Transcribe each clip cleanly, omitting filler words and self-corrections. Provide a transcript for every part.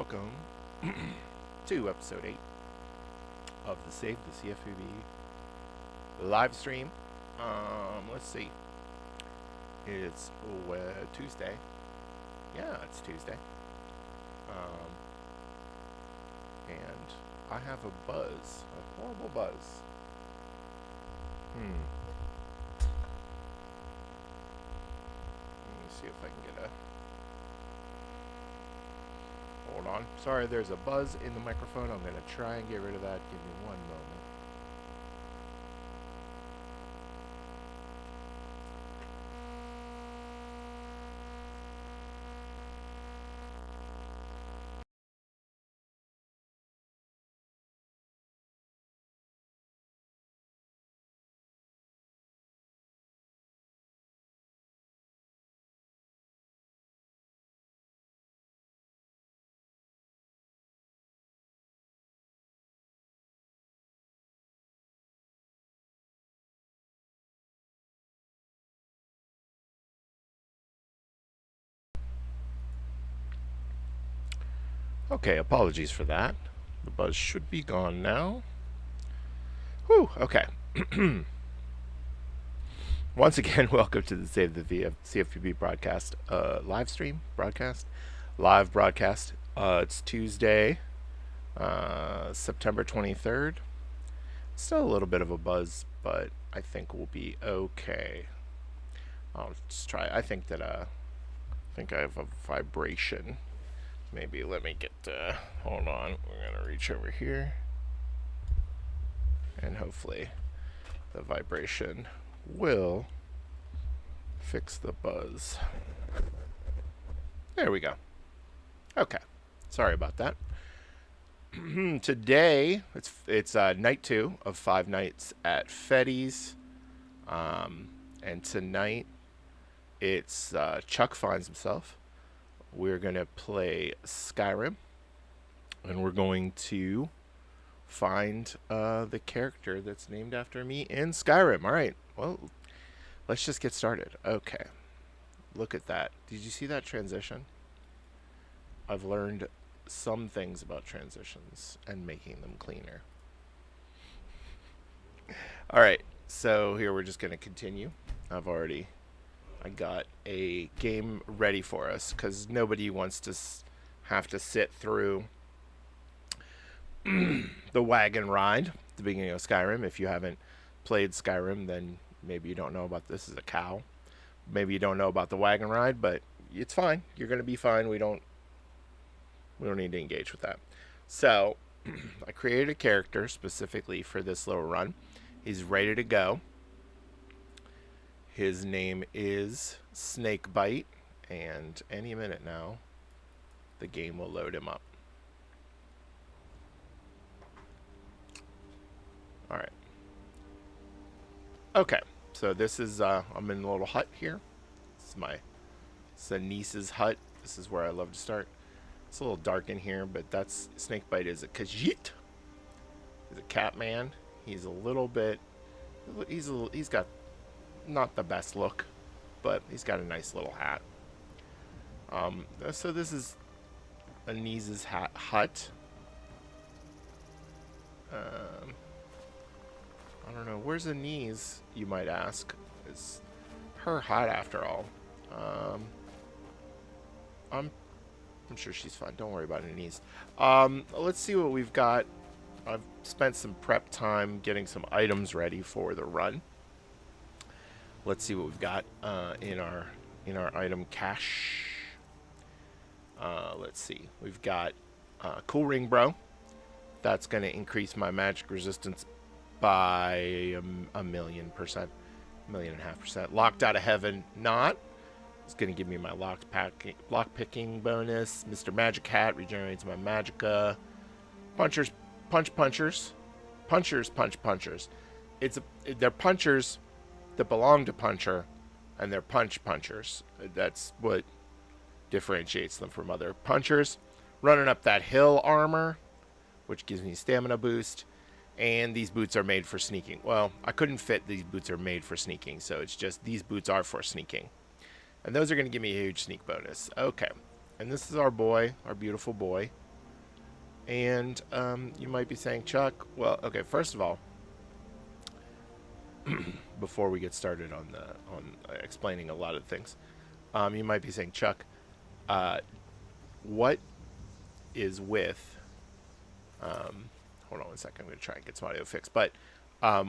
welcome to episode 8 of the Save the CFPB live stream. Let's see. It's Tuesday. Yeah, it's Tuesday. And I have a buzz, a horrible buzz. Let me see if I can get a... Hold on. Sorry, there's a buzz in the microphone. I'm going to try and get rid of that. Give me one moment. Okay, apologies for that. The buzz should be gone now. Whew, okay. Once again, welcome to the Save the CFPB broadcast, live stream broadcast, live broadcast. It's Tuesday, September 23rd. Still a little bit of a buzz, but I think we'll be okay. I'll just try. I think I have a vibration. Maybe let me get, hold on, we're going to reach over here, and hopefully the vibration will fix the buzz. There we go. Okay, sorry about that. Today, it's night 2 of 5 nights at FEDDY'S, and tonight it's Chuck finds himself. We're going to play Skyrim, and we're going to find the character that's named after me in Skyrim. All right, well, let's just get started. Okay, look at that. Did you see that transition? I've learned some things about transitions and making them cleaner. All right, so here we're just going to continue. I got a game ready for us because nobody wants to have to sit through the wagon ride at the beginning of Skyrim. If you haven't played Skyrim, then maybe you don't know about this as a cow. Maybe you don't know about the wagon ride, but it's fine. You're going to be fine. We don't need to engage with that. So I created a character specifically for this little run. He's ready to go. His name is Snakebite, and any minute now, the game will load him up. All right. Okay, so this is, I'm in a little hut here. It's a niece's hut. This is where I love to start. It's a little dark in here, but that's, Snakebite is a Khajiit. He's a cat man. He's a little bit, he's got not the best look, but he's got a nice little hat. So this is Anise's hut. I don't know, where's Anise, you might ask? It's her hut after all. I'm sure she's fine. Don't worry about Anise. Let's see what we've got. I've spent some prep time getting some items ready for the run. Let's see what we've got in our item cache. Let's see. We've got Cool Ring Bro. That's going to increase my magic resistance by a million %, 1.5%. Locked Out of Heaven Not. It's going to give me my lock picking bonus. Mr. Magic Hat regenerates my magicka. Punchers punch punchers. Punchers punch punchers. They're punchers that belong to Puncher, and they're punchers. That's what differentiates them from other punchers. Running up that hill armor, which gives me stamina boost, and these boots are made for sneaking. Well, I couldn't fit these boots are made for sneaking, so it's just these boots are for sneaking, and those are going to give me a huge sneak bonus. Okay, and this is our boy, our beautiful boy. And you might be saying, Chuck, well, okay, first of all, before we get started on explaining a lot of things, you might be saying, Chuck, what is with hold on one second, I'm going to try and get some audio fixed, but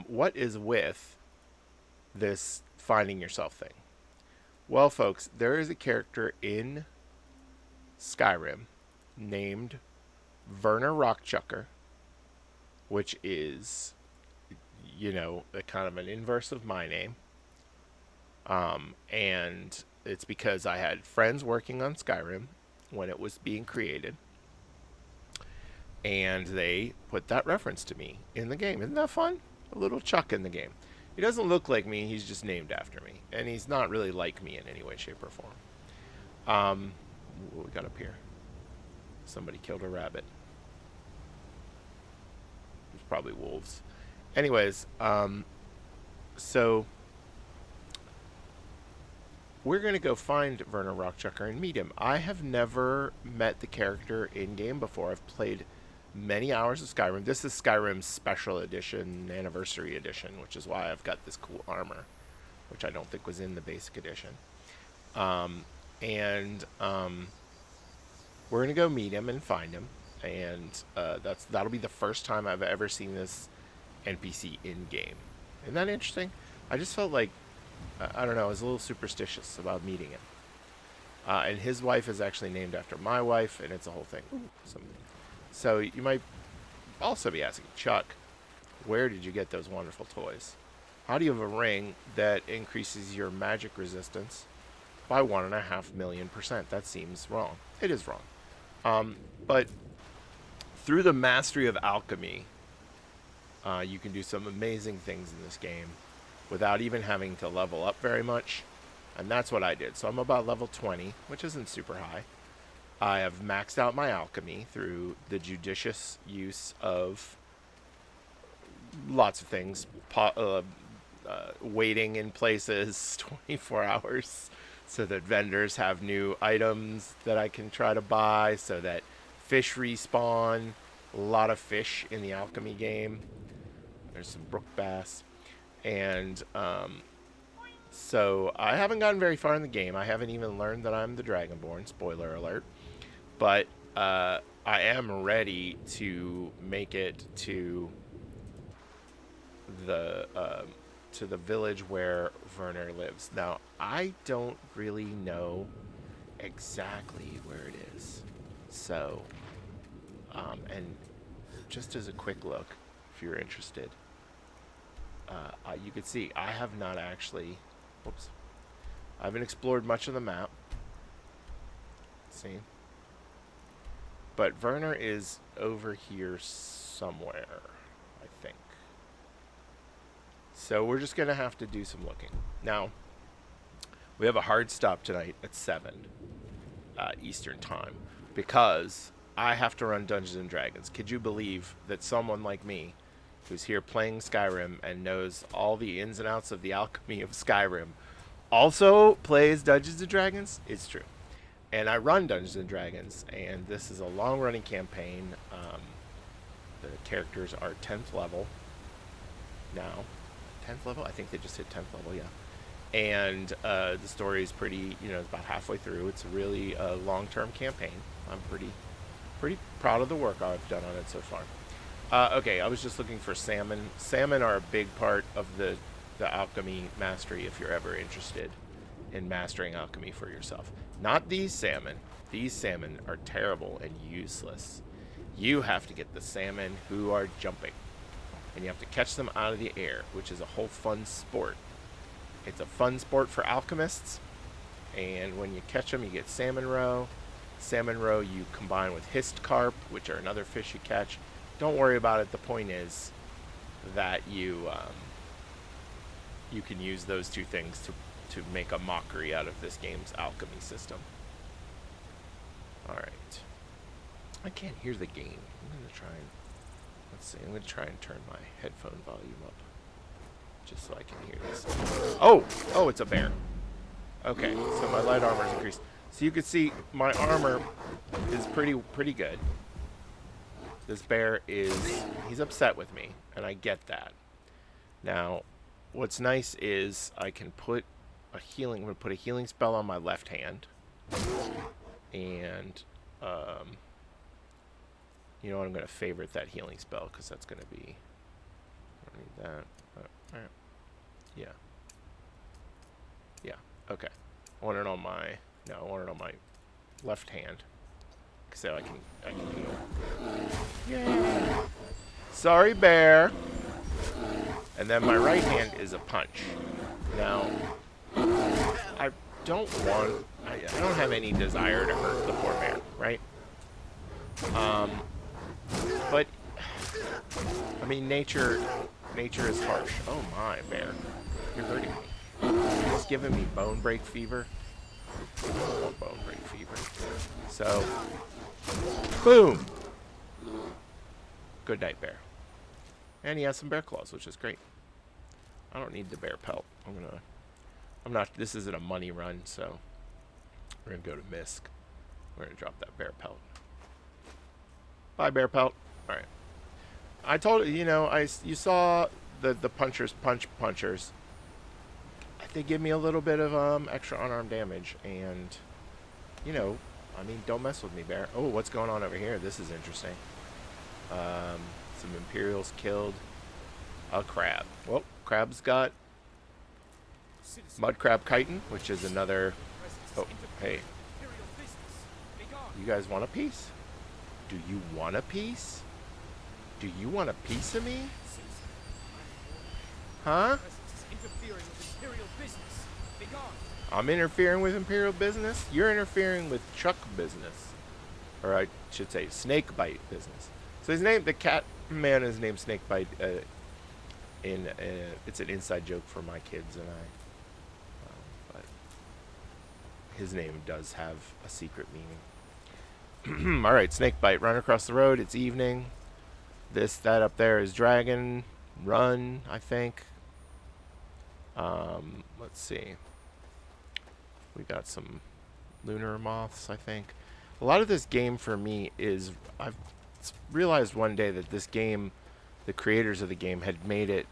what is with this finding yourself thing? Well, folks, there is a character in Skyrim named Werner Rockchucker, which is, you know, a kind of an inverse of my name. And it's because I had friends working on Skyrim when it was being created, and they put that reference to me in the game. Isn't that fun? A little Chuck in the game. He doesn't look like me, he's just named after me. And he's not really like me in any way, shape, or form. What we got up here? Somebody killed a rabbit. It's probably wolves. Anyways, so we're going to go find Werner Rockchucker and meet him. I have never met the character in-game before. I've played many hours of Skyrim. This is Skyrim's Special Edition, Anniversary Edition, which is why I've got this cool armor, which I don't think was in the Basic Edition. We're going to go meet him and find him, and that'll be the first time I've ever seen this NPC in-game. Isn't that interesting? I just felt like, I don't know, I was a little superstitious about meeting him. And his wife is actually named after my wife, and it's a whole thing. So you might also be asking, Chuck, where did you get those wonderful toys? How do you have a ring that increases your magic resistance by 1.5 million%? That seems wrong. It is wrong. But through the mastery of alchemy, you can do some amazing things in this game without even having to level up very much. And that's what I did. So I'm about level 20, which isn't super high. I have maxed out my alchemy through the judicious use of lots of things. Waiting in places 24 hours so that vendors have new items that I can try to buy, so that fish respawn. A lot of fish in the alchemy game. There's some brook bass. And so I haven't gotten very far in the game. I haven't even learned that I'm the Dragonborn. Spoiler alert. But I am ready to make it to the village where Werner lives. Now, I don't really know exactly where it is. So, and just as a quick look, if you're interested, you can see I have not actually, whoops, I haven't explored much of the map. See? But Werner is over here somewhere, I think. So we're just going to have to do some looking. Now, we have a hard stop tonight at 7 Eastern Time, because I have to run Dungeons and Dragons. Could you believe that someone like me, who's here playing Skyrim and knows all the ins and outs of the alchemy of Skyrim, also plays Dungeons and Dragons? It's true. And I run Dungeons and Dragons, and this is a long-running campaign. The characters are 10th level now. 10th level? I think they just hit 10th level, yeah. And the story is pretty, it's about halfway through. It's a really long-term campaign. I'm pretty proud of the work I've done on it so far. Okay, I was just looking for salmon. Salmon are a big part of the alchemy mastery if you're ever interested in mastering alchemy for yourself. Not these salmon. These salmon are terrible and useless. You have to get the salmon who are jumping. And you have to catch them out of the air, which is a whole fun sport. It's a fun sport for alchemists. And when you catch them, you get salmon roe. Salmon roe you combine with hissed carp, which are another fish you catch. Don't worry about it. The point is that you can use those two things to make a mockery out of this game's alchemy system. Alright. I can't hear the game. I'm going to try and... Let's see. I'm going to try and turn my headphone volume up, just so I can hear this. Oh! Oh, it's a bear. Okay, so my light armor is increased. So you can see my armor is pretty good. This bear he's upset with me, and I get that. Now, what's nice is I can put I'm going to put a healing spell on my left hand. And, you know what, I'm going to favorite that healing spell, because that's going to be, I don't need that. Yeah. Yeah, okay. I want it on my, no, I want it on my left hand. So I can heal. Yeah. Sorry, bear. And then my right hand is a punch. Now, I don't have any desire to hurt the poor bear, right? But I mean, nature is harsh. Oh my, bear, you're hurting me. You're just giving me bone break fever. I don't want bone break fever. So, boom. Good night, bear. And he has some bear claws, which is great. I don't need the bear pelt. This isn't a money run, so we're gonna go to Misk. We're gonna drop that bear pelt. Bye, bear pelt. All right. I told you, you saw the punchers. They give me a little bit of extra unarmed damage, and I mean, don't mess with me, bear. Oh, what's going on over here? This is interesting. Some Imperials killed a crab. Well, crab's got mud crab chitin, which is another. Oh, hey. You guys want a piece? Do you want a piece? Do you want a piece of me? Huh? I'm interfering with Imperial business? You're interfering with Chuck business. Or I should say Snakebite business. So the cat man is named Snakebite. It's an inside joke for my kids and I. But his name does have a secret meaning. Alright, Snakebite. Run across the road. It's evening. That up there is Dragon. Run, I think. Let's see. We got some lunar moths, I think. A lot of this game for me is, I've realized one day that this game, the creators of the game had made it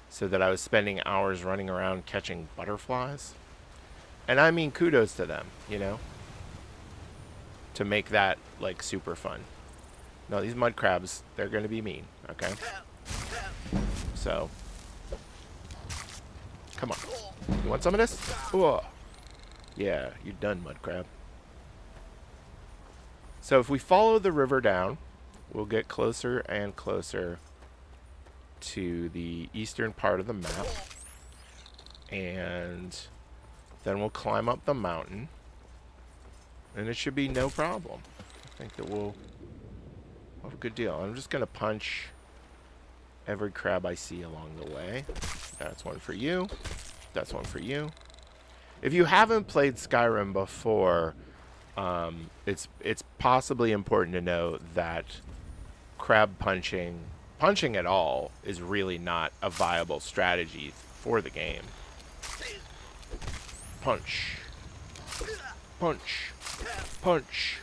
so that I was spending hours running around catching butterflies. And I mean, kudos to them, to make that like super fun. No, these mud crabs, they're going to be mean, okay? So, come on. You want some of this? Ooh. Yeah, you're done, mud crab. So if we follow the river down, we'll get closer and closer to the eastern part of the map. And then we'll climb up the mountain. And it should be no problem. I think that we'll have a good deal. I'm just going to punch every crab I see along the way. That's one for you. That's one for you. If you haven't played Skyrim before, it's possibly important to know that crab punching at all is really not a viable strategy for the game. Punch. Punch. Punch.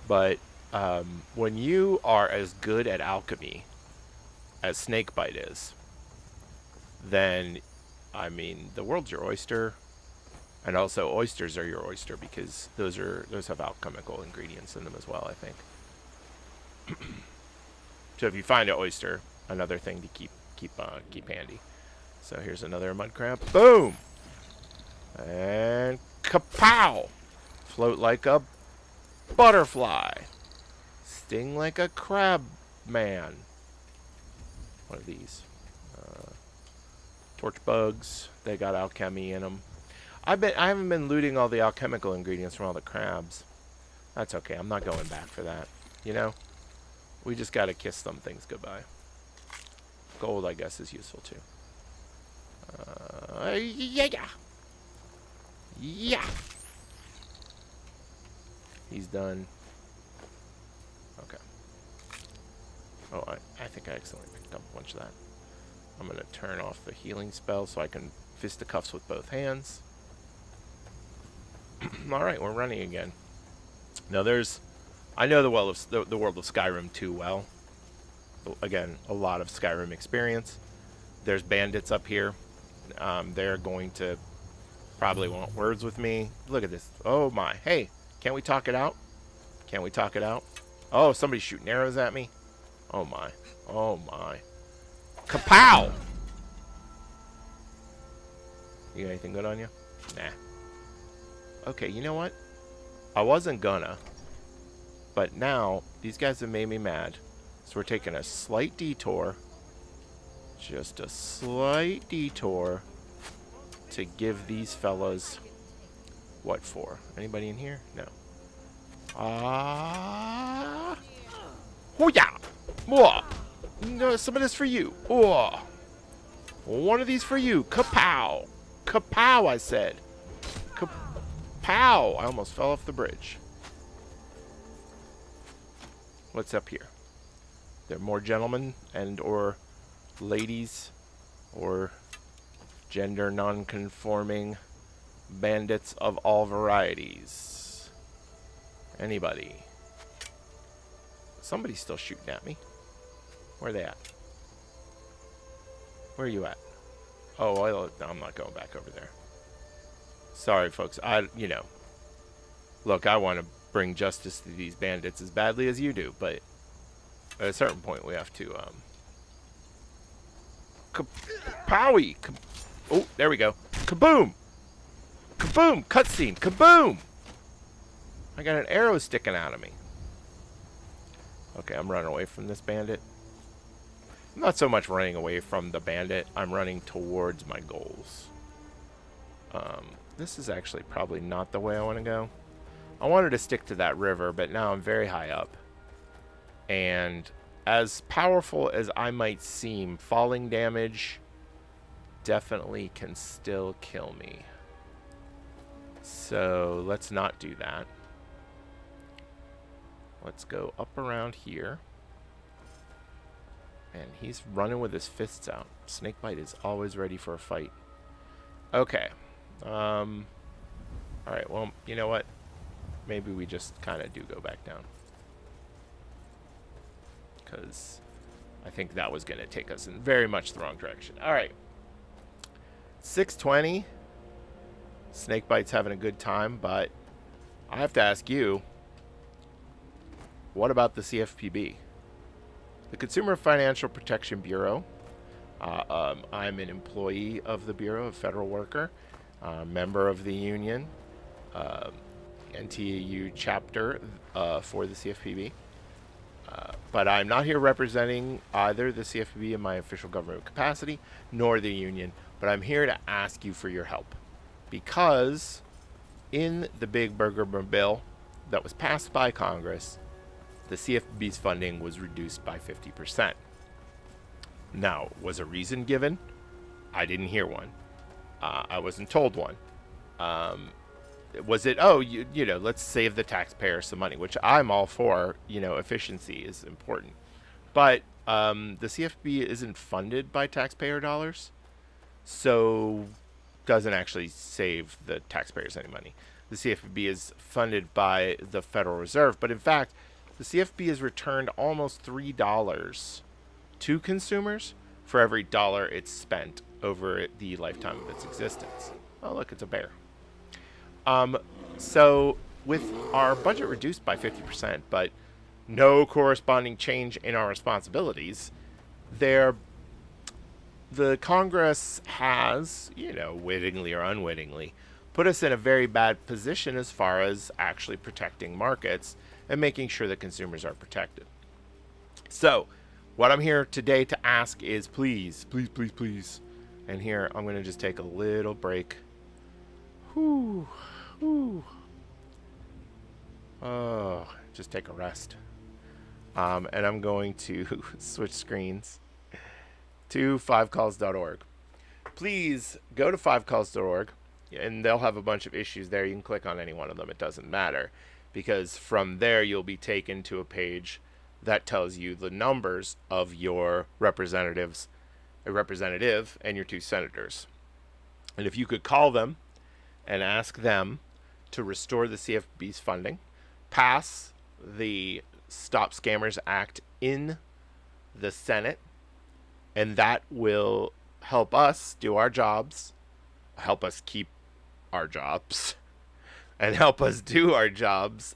But when you are as good at alchemy as Snakebite is, then, I mean, the world's your oyster. And also, oysters are your oyster because those have alchemical ingredients in them as well, I think. So if you find an oyster, another thing to keep handy. So here's another mud crab. Boom! And kapow! Float like a butterfly. Sting like a crab man. One of these. Torch bugs. They got alchemy in them. I haven't been looting all the alchemical ingredients from all the crabs. That's okay. I'm not going back for that. We just gotta kiss some things goodbye. Gold, I guess, is useful too. Yeah. He's done. Okay. Oh, I think I accidentally picked up a bunch of that. I'm gonna turn off the healing spell so I can fisticuffs with both hands. Alright, we're running again. Now there's I know the world of Skyrim too well. Again, a lot of Skyrim experience. There's bandits up here. They're going to probably want words with me. Look at this. Oh my. Hey, can't we talk it out? Can't we talk it out? Oh, somebody's shooting arrows at me. Oh my. Oh my. Kapow! You got anything good on you? Nah. Okay, you know what? I wasn't gonna. But now, these guys have made me mad. So we're taking a slight detour. Just a slight detour to give these fellas what for? Anybody in here? No. Oh yeah! Whoa! No, some of this for you. Oh! One of these for you. Kapow! Kapow, I said. Kapow! I almost fell off the bridge. What's up here? There are more gentlemen and or ladies or gender non-conforming bandits of all varieties. Anybody? Somebody's still shooting at me. Where are they at? Where are you at? Oh, I'm not going back over there. Sorry, folks. Look, I want to bring justice to these bandits as badly as you do, but at a certain point we have to, Kapowie! Oh, there we go. Kaboom! Kaboom! Cutscene! Kaboom! I got an arrow sticking out of me. Okay, I'm running away from this bandit. I'm not so much running away from the bandit. I'm running towards my goals. This is actually probably not the way I want to go. I wanted to stick to that river, but now I'm very high up. And as powerful as I might seem, falling damage definitely can still kill me. So let's not do that. Let's go up around here. And he's running with his fists out. Snakebite is always ready for a fight. Okay. Alright, well, you know what? Maybe we just kind of do go back down. Because I think that was going to take us in very much the wrong direction. Alright. 620. Snakebite's having a good time, but I have to ask you, what about the CFPB? The Consumer Financial Protection Bureau. I'm an employee of the Bureau, a federal worker, member of the union, NTAU chapter for the CFPB. But I'm not here representing either the CFPB in my official government capacity, nor the union, but I'm here to ask you for your help. Because in the big burger bill that was passed by Congress, the CFPB's funding was reduced by 50%. Now, was a reason given? I didn't hear one. I wasn't told one. Was it, oh, let's save the taxpayer some money, which I'm all for. Efficiency is important. But the CFPB isn't funded by taxpayer dollars, so doesn't actually save the taxpayers any money. The CFPB is funded by the Federal Reserve, but in fact, the CFPB has returned almost $3 to consumers for every dollar it's spent over the lifetime of its existence. Oh, look, it's a bear. So with our budget reduced by 50%, but no corresponding change in our responsibilities, the Congress has, wittingly or unwittingly, put us in a very bad position as far as actually protecting markets and making sure that consumers are protected. So, what I'm here today to ask is please, please, please, please. And here, I'm going to just take a little break. Whew. Whew. Oh, just take a rest. And I'm going to switch screens to 5calls.org. Please go to 5calls.org, and they'll have a bunch of issues there. You can click on any one of them. It doesn't matter. Because from there, you'll be taken to a page that tells you the numbers of your representative and your 2 senators. And if you could call them and ask them to restore the CFPB's funding, pass the Stop Scammers Act in the Senate, and that will help us do our jobs, help us keep our jobs, and help us do our jobs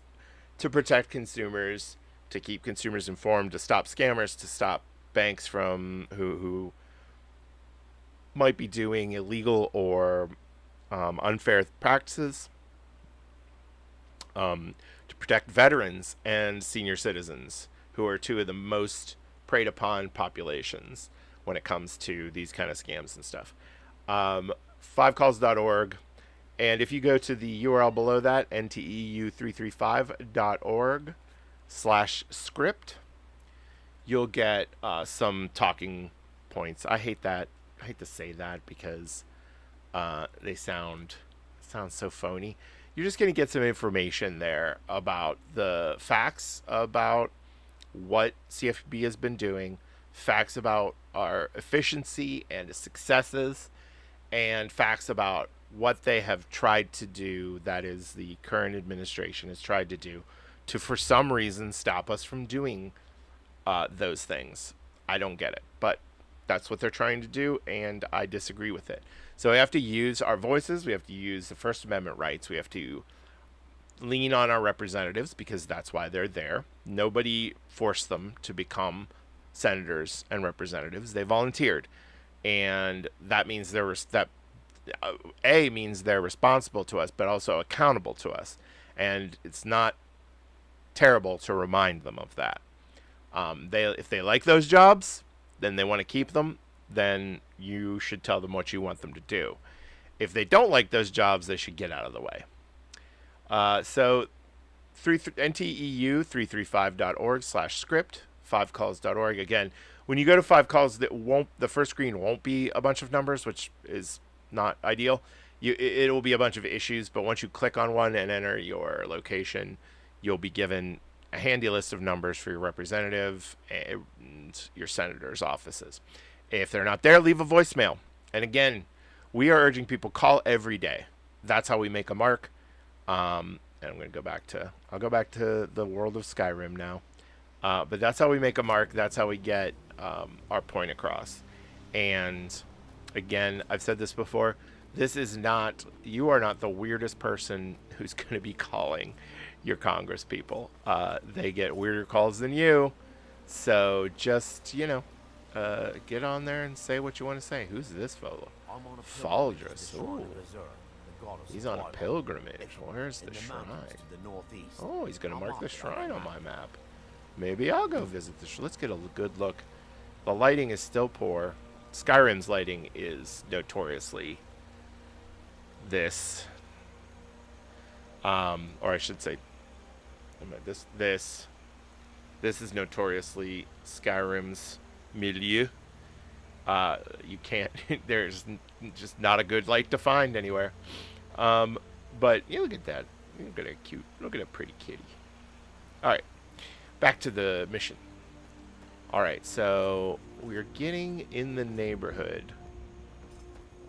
to protect consumers, to keep consumers informed, to stop scammers, to stop banks from who might be doing illegal or unfair practices, to protect veterans and senior citizens, who are two of the most preyed upon populations when it comes to these kind of scams and stuff. 5calls.org. And if you go to the URL below that, nteu335.org/script, you'll get some talking points. I hate that. I hate to say that because they sound so phony. You're just going to get some information there about the facts about what CFPB has been doing, facts about our efficiency and successes, and facts about what they have tried to do, that is, the current administration has tried to do, to for some reason stop us from doing those things. I don't get it, but that's what they're trying to do, and I disagree with it. So we have to use our voices, we have to use the First Amendment rights, we have to lean on our representatives because that's why they're there. Nobody forced them to become senators and representatives. They volunteered, and that means means they're responsible to us, but also accountable to us. And it's not terrible to remind them of that. If they like those jobs, then they want to keep them, then you should tell them what you want them to do. If they don't like those jobs, they should get out of the way. So nteu335.org/script, 5calls.org. Again, when you go to 5calls, the first screen won't be a bunch of numbers, which is not ideal. It will be a bunch of issues, but once you click on one and enter your location, you'll be given a handy list of numbers for your representative and your senator's offices. If they're not there, leave a voicemail. And again, we are urging people, call every day. That's how we make a mark. And I'm going to go back to the world of Skyrim now. But that's how we make a mark. That's how we get our point across. And again, I've said this before. You are not the weirdest person who's going to be calling your Congress people. They get weirder calls than you. So just, get on there and say what you want to say. Who's this fellow? Faldrus. Ooh. He's on a pilgrimage. Where's the shrine? Oh, he's going to mark the shrine on my map. Maybe I'll go visit the shrine. Let's get a good look. The lighting is still poor. Skyrim's lighting is notoriously this. Or I should say, this is notoriously Skyrim's milieu. You can't, there's just not a good light to find anywhere. But look at that. Look at a pretty kitty. Alright, back to the mission. Alright, so we're getting in the neighborhood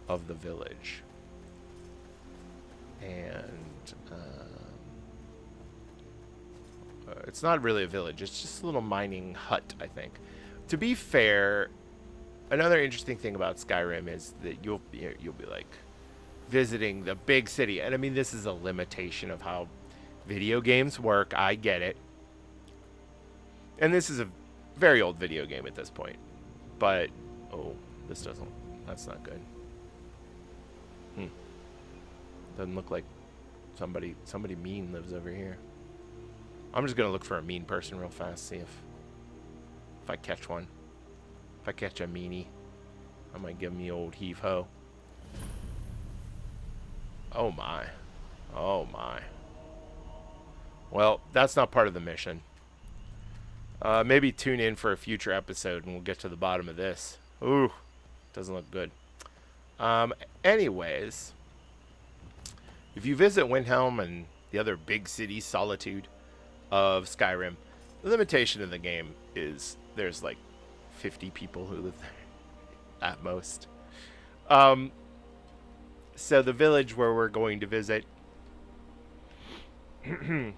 of the village. And it's not really a village, it's just a little mining hut, I think. To be fair, another interesting thing about Skyrim is that you'll be like visiting the big city. And I mean, this is a limitation of how video games work. I get it. And this is a very old video game at this point. But, that's not good. Doesn't look like somebody mean lives over here. I'm just going to look for a mean person real fast, see if I catch one. If I catch a meanie, I might give him the old heave-ho. Oh my. Oh my. Well, that's not part of the mission. Maybe tune in for a future episode and we'll get to the bottom of this. Ooh, doesn't look good. Anyways, if you visit Windhelm and the other big city solitude of Skyrim, the limitation of the game is there's like 50 people who live there at most. So the village where we're going to visit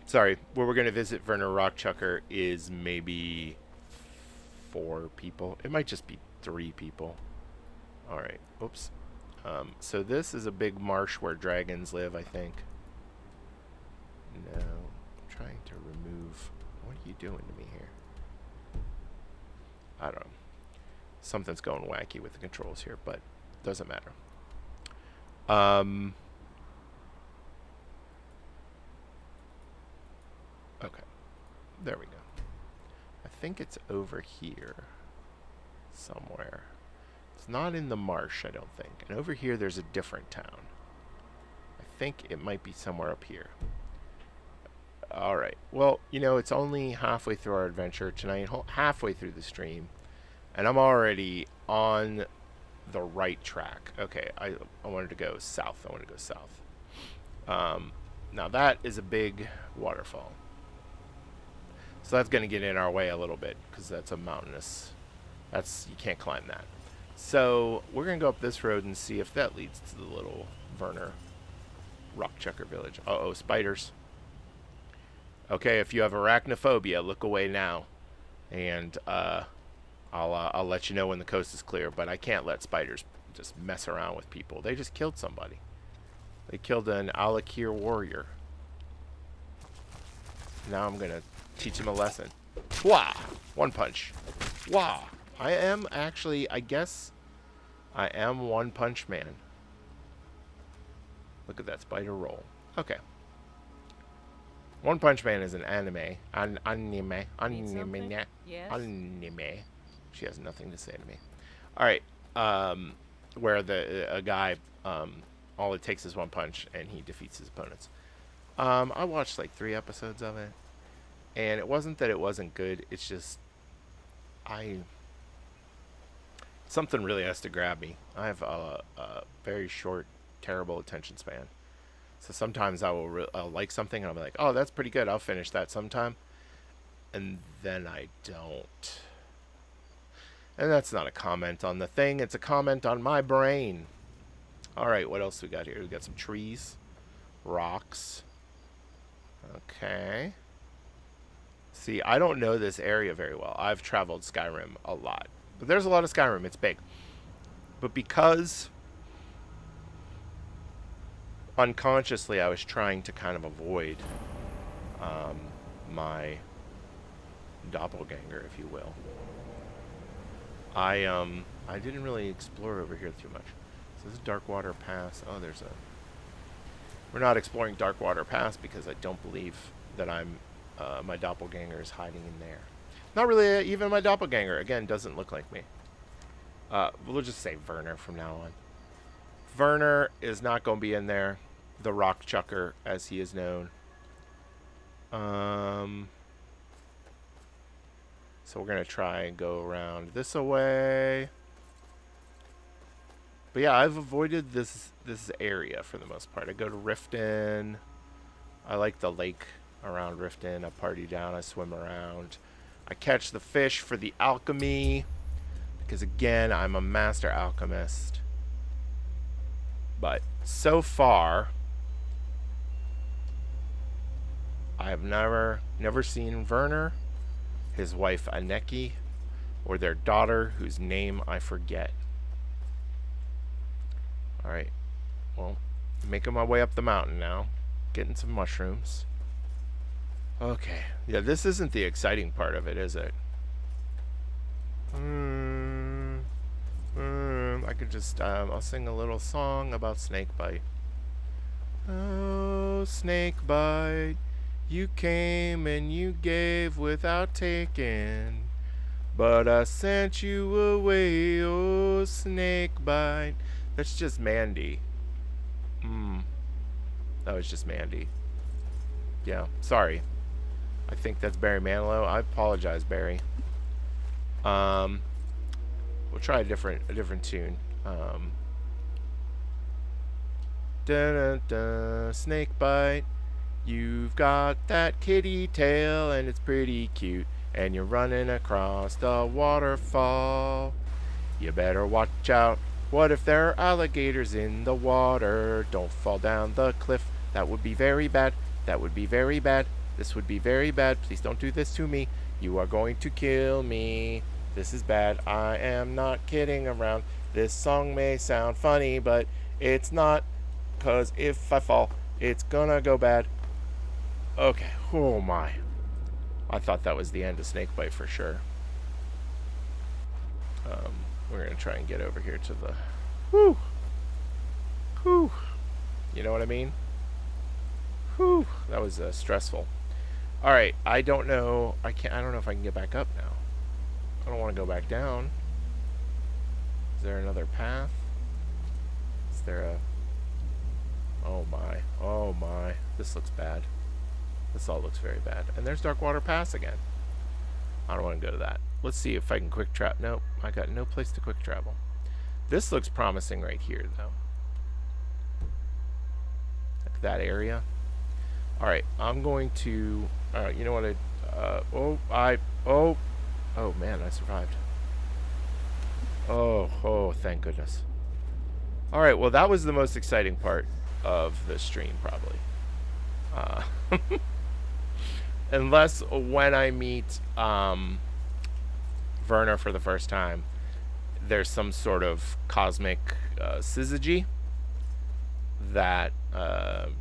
Sorry, where we're going to visit Werner Rockchucker is maybe 4 people. It might just be 3 people. All right. Oops. So this is a big marsh where dragons live, I think. No. I'm trying to remove... What are you doing to me here? I don't know. Something's going wacky with the controls here, but doesn't matter. Okay. There we go. I think it's over here somewhere. It's not in the marsh, I don't think. And over here, there's a different town. I think it might be somewhere up here. All right. Well, you know, it's only halfway through our adventure tonight, halfway through the stream, and I'm already on the right track. Okay, I wanted to go south. I want to go south. Now that is a big waterfall. So that's going to get in our way a little bit because that's a mountainous. You can't climb that. So we're going to go up this road and see if that leads to the little Werner Rockchucker village. Uh-oh, spiders. Okay, if you have arachnophobia, look away now. And I'll let you know when the coast is clear. But I can't let spiders just mess around with people. They just killed somebody. They killed an Alakir warrior. Now I'm going to teach him a lesson. Wah! One punch. Wah! I am actually, I guess, I am One Punch Man. Look at that spider roll. Okay. One Punch Man is an anime. Anime. Yes? Anime. She has nothing to say to me. Alright. Where a guy, all it takes is one punch and he defeats his opponents. I watched like 3 episodes of it. And it wasn't that it wasn't good. It's just, something really has to grab me. I have a very short, terrible attention span. So sometimes I'll like something and I'll be like, oh, that's pretty good. I'll finish that sometime. And then I don't. And that's not a comment on the thing. It's a comment on my brain. All right, what else we got here? We got some trees, rocks. Okay. See, I don't know this area very well. I've traveled Skyrim a lot. But there's a lot of Skyrim. It's big. But because unconsciously I was trying to kind of avoid my doppelganger, if you will, I didn't really explore over here too much. So this is Darkwater Pass. Oh, we're not exploring Darkwater Pass because I don't believe that my doppelganger is hiding in there. Not really even my doppelganger. Again, doesn't look like me. We'll just say Werner from now on. Werner is not going to be in there. The Rockchucker, as he is known. So we're going to try and go around this way. But yeah, I've avoided this area for the most part. I go to Riften. I like the lake around Riften. I party down. I swim around. I catch the fish for the alchemy. Because again, I'm a master alchemist. But so far, I have never seen Werner, his wife Aneki, or their daughter, whose name I forget. Alright, well, making my way up the mountain now. Getting some mushrooms. Okay, yeah, this isn't the exciting part of it, is it? I could just, I'll sing a little song about snakebite. Oh, snakebite, you came and you gave without taking, but I sent you away, oh, snakebite. That's just Mandy. That was just Mandy. Yeah, sorry. I think that's Barry Manilow. I apologize, Barry. We'll try a different tune. Snakebite, you've got that kitty tail and it's pretty cute, and you're running across the waterfall. You better watch out. What if there are alligators in the water? Don't fall down the cliff. That would be very bad. That would be very bad. This would be very bad. Please don't do this to me. You are going to kill me. This is bad. I am not kidding around. This song may sound funny, but it's not. Because if I fall, it's gonna go bad. Okay. Oh my. I thought that was the end of Snakebite for sure. We're gonna try and get over here to the... Whew. Whew. You know what I mean? Whew. That was stressful. Alright, I don't know. I don't know if I can get back up now. I don't want to go back down. Is there another path? Is there a... Oh my. Oh my. This looks bad. This all looks very bad. And there's Darkwater Pass again. I don't want to go to that. Let's see if I can quick travel. Nope, I got no place to quick travel. This looks promising right here, though. Like that area. Alright, I'm going to... you know what Oh, man, I survived. Oh, thank goodness. Alright, well, that was the most exciting part of the stream, probably. Unless when I meet Werner for the first time, there's some sort of cosmic syzygy that,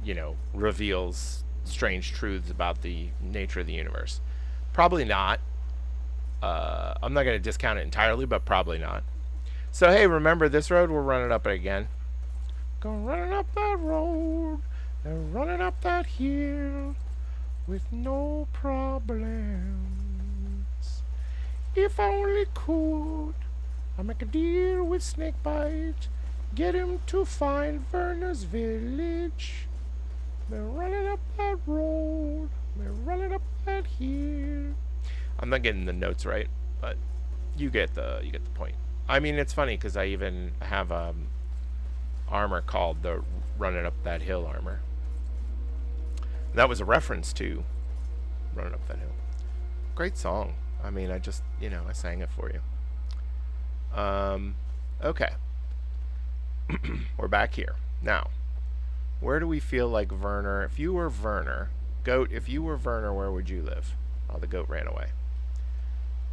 you know, reveals strange truths about the nature of the universe. Probably not. I'm not going to discount it entirely, but probably not. So, hey, remember this road? We're running up it again. Go running up that road and running up that hill with no problems. If I only could, I'd make a deal with Snakebite, get him to find Werner's village. They're running up that road, they're running up that hill. I'm not getting the notes right, but you get the point. I mean, it's funny because I even have armor called the Running Up That Hill armor. That was a reference to Running Up That Hill. Great song. I mean, I just, you know, I sang it for you. Okay. We're back here. Now, where do we feel like Werner... If you were Werner... Goat, if you were Werner, where would you live? Oh, the goat ran away.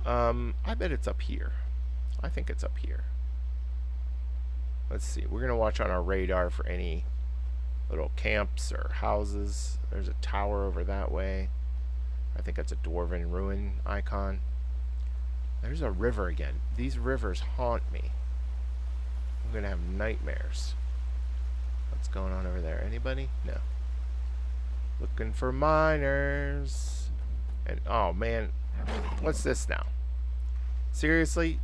I bet it's up here. I think it's up here. Let's see. We're going to watch on our radar for any little camps or houses. There's a tower over that way. I think that's a dwarven ruin icon. There's a river again. These rivers haunt me. I'm going to have nightmares. What's going on over there? Anybody? No. Looking for miners. And, oh, man. What's this now? Seriously?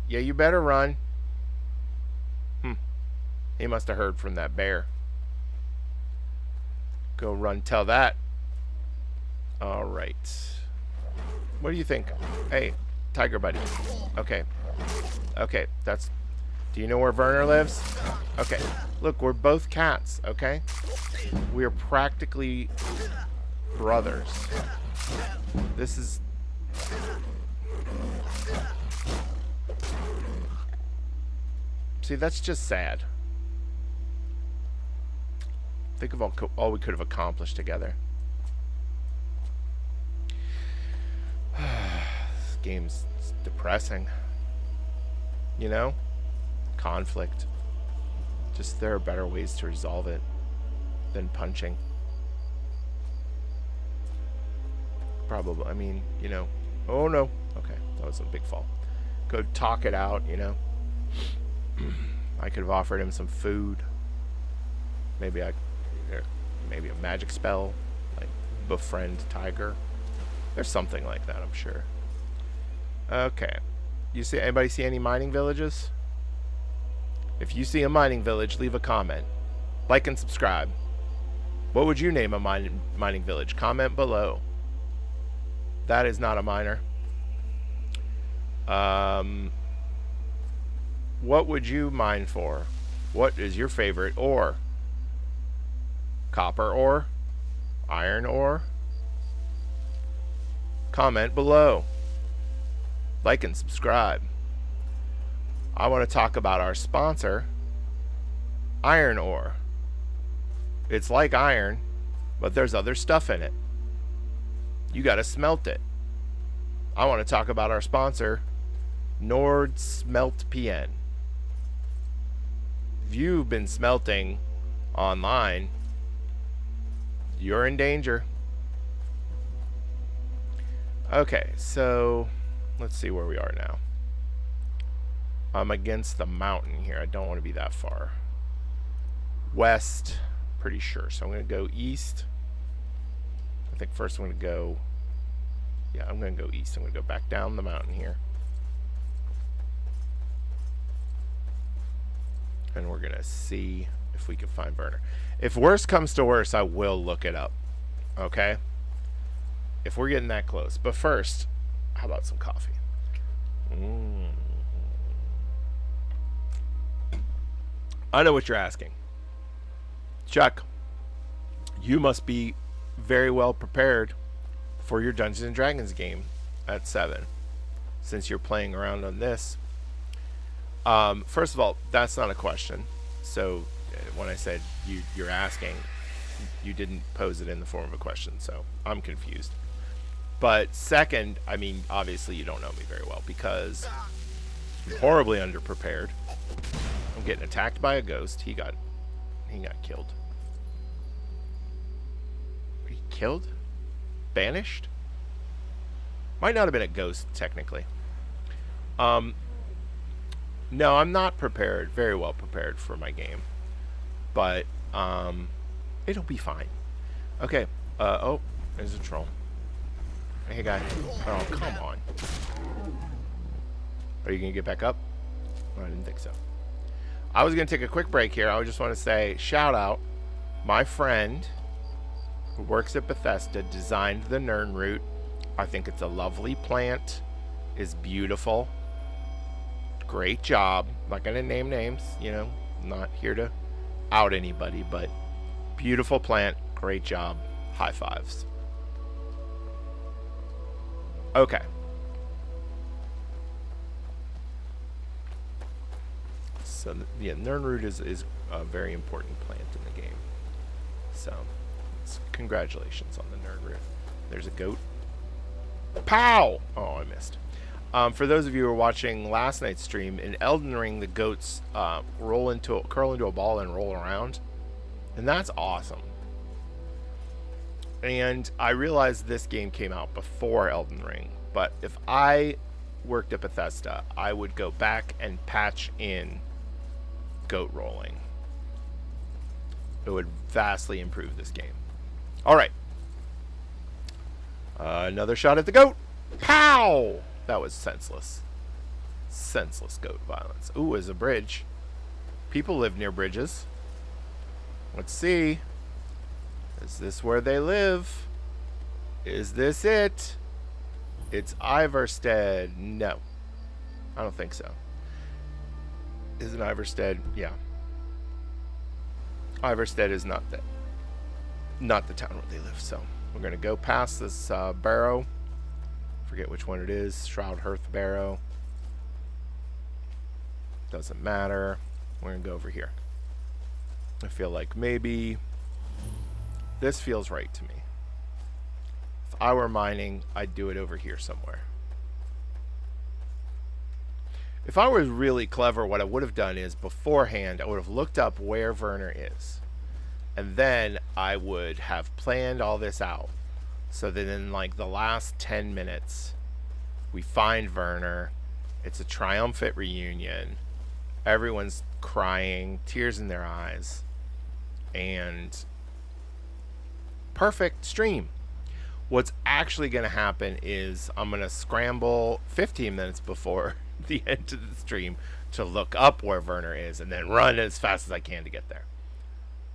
Yeah, you better run. He must have heard from that bear. Go run, tell that. Alright. What do you think? Hey, tiger buddy. Okay. Okay, that's... Do you know where Werner lives? Okay. Look, we're both cats, okay? We're practically brothers. This is... See, that's just sad. Think of all we could have accomplished together. This game's depressing. You know? Conflict. Just there are better ways to resolve it than punching. Probably, I mean, you know. Oh no. Okay, that was a big fall. Go talk it out, you know. I could have offered him some food. Maybe maybe a magic spell, like befriend tiger. There's something like that, I'm sure. Okay. Anybody see any mining villages? If you see a mining village, leave a comment. Like and subscribe. What would you name a mining village? Comment below. That is not a miner. What would you mine for? What is your favorite ore? Copper ore? Iron ore? Comment below. Like and subscribe. I want to talk about our sponsor, iron ore. It's like iron, but there's other stuff in it. You got to smelt it. I want to talk about our sponsor, Nord Smelt PN. If you've been smelting online, you're in danger. Okay, so let's see where we are now. I'm against the mountain here. I don't want to be that far. West, pretty sure. So I'm going to go east. I think first I'm going to go... Yeah, I'm going to go east. I'm going to go back down the mountain here. And we're going to see if we can find Werner. If worse comes to worse, I will look it up. Okay? If we're getting that close. But first, how about some coffee? I know what you're asking. Chuck, you must be very well prepared for your Dungeons and Dragons game at 7, since you're playing around on this. First of all, that's not a question. So when I said you're asking, you didn't pose it in the form of a question, so I'm confused. But second, I mean, obviously you don't know me very well because I'm horribly underprepared. I'm getting attacked by a ghost. He got killed. He killed? Banished? Might not have been a ghost, technically. No, I'm not prepared, very well prepared for my game. But, it'll be fine. Okay, oh, there's a troll. Hey, guy. Oh, come on. Are you going to get back up? Oh, I didn't think so. I was going to take a quick break here. I just want to say, shout out, my friend who works at Bethesda designed the Nirnroot. I think it's a lovely plant. It's beautiful. Great job. Not going to name names, you know. I'm not here to out anybody, but beautiful plant. Great job. High fives. Okay. So, yeah, Nirnroot is a very important plant in the game. So, congratulations on the Nirnroot. There's a goat. Pow! Oh, I missed. For those of you who were watching last night's stream, in Elden Ring, the goats curl into a ball and roll around. And that's awesome. And I realized this game came out before Elden Ring. But if I worked at Bethesda, I would go back and patch in goat rolling. It would vastly improve this game. Alright. Another shot at the goat. Pow! That was senseless. Senseless goat violence. Ooh, there's a bridge. People live near bridges. Let's see. Is this where they live? Is this it? It's Ivarstead. No. I don't think so. Isn't Ivarstead? Yeah. Ivarstead is not the town where they live. So we're going to go past this barrow. Forget which one it is. Shroud Hearth Barrow. Doesn't matter. We're going to go over here. I feel like maybe this feels right to me. If I were mining, I'd do it over here somewhere. If I was really clever, what I would have done is beforehand, I would have looked up where Werner is. And then I would have planned all this out. So that in like the last 10 minutes, we find Werner. It's a triumphant reunion. Everyone's crying, tears in their eyes. And perfect stream. What's actually going to happen is I'm going to scramble 15 minutes before the end of the stream to look up where Werner is and then run as fast as I can to get there.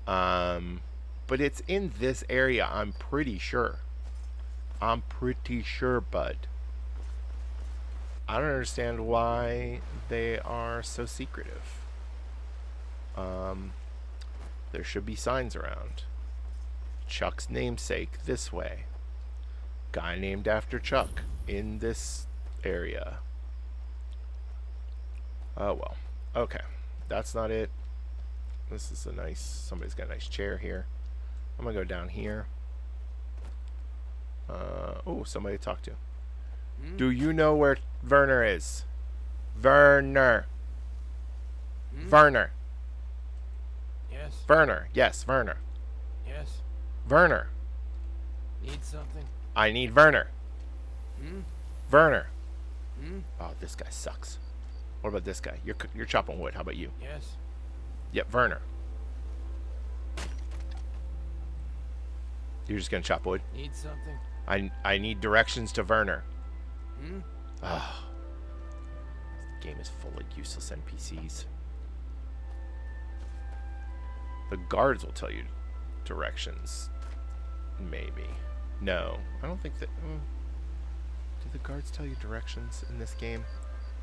But it's in this area, I'm pretty sure. I'm pretty sure, bud. I don't understand why they are so secretive. There should be signs around. Chuck's namesake this way. Guy named after Chuck in this area. Oh well. Okay. That's not it. This is a nice, somebody's got a nice chair here. I'm gonna go down here. Oh, somebody to talk to. Hmm? Do you know where Werner is? Werner. Hmm? Werner. Yes. Werner. Yes, Werner. Yes. Werner. Need something? I need Werner. Hmm? Werner. Hmm? Oh, this guy sucks. What about this guy? You're chopping wood. How about you? Yes. Yep, Werner. You're just gonna chop wood? Need something? I need directions to Werner. Hmm? Ah. This game is full of useless NPCs. The guards will tell you directions. Maybe. No. I don't think that... do the guards tell you directions in this game?